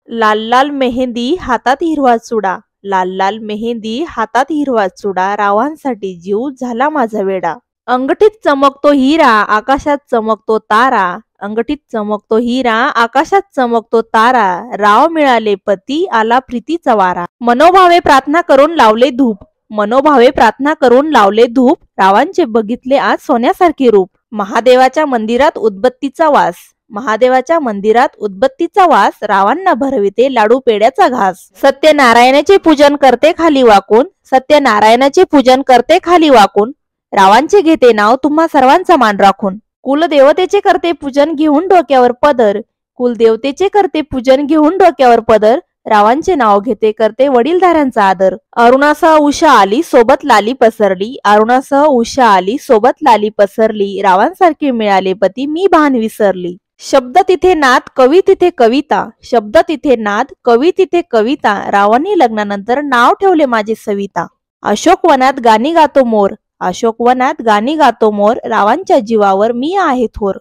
लाल लाल मेहंदी हातात हिरवा चुडा, लाल लाल मेहंदी हातात हिरवा चुडा, रावांसाठी जीव झाला माझा वेडा। अंगठीत चमकतो हिरा, आकाशात चमकतो तारा, अंगठीत चमकतो हिरा, आकाशात चमकतो तारा, राव मिळाले पती, आला प्रीतीचा वारा। मनोभावे प्रार्थना करून लावले धूप, मनोभावे प्रार्थना करून लावले धूप, रावांचे बघितले आज सोन्यासारखे रूप। महादेवाच्या मंदिरात उदबत्तीचा वास, महादेवाच्या मंदिरात उदबत्तीचा वास, रावांना भरविते लाडू पेड्याचा घास। सत्यनारायणाचे पूजन करते खाली वाकून, सत्यनारायणाचे पूजन करते खाली वाकून, रावांचे घेते नाव तुम्हा सर्वांचा मान राखून। कुलदेवतेचे करते पूजन घेऊन डोक्यावर पदर, कुलदेवतेचे करते पूजन घेऊन डोक्यावर पदर, रावांचे नाव घेते करते वडीलधाऱ्यांचा आदर। अरुणासह उषा आली सोबत लाली पसरली, अरुणासह उषा आली सोबत लाली पसरली, रावांसारखे मिळाले पती मी भान विसरली। शब्द तिथे नाद कवी तिथे कविता, शब्द तिथे नाद कवी तिथे कविता, रावांनी लग्नानंतर नाव ठेवले माझे सविता। अशोकवनात गाणी गातो मोर, अशोकवनात गाणी गातो मोर, रावांच्या जीवावर मी आहे थोर।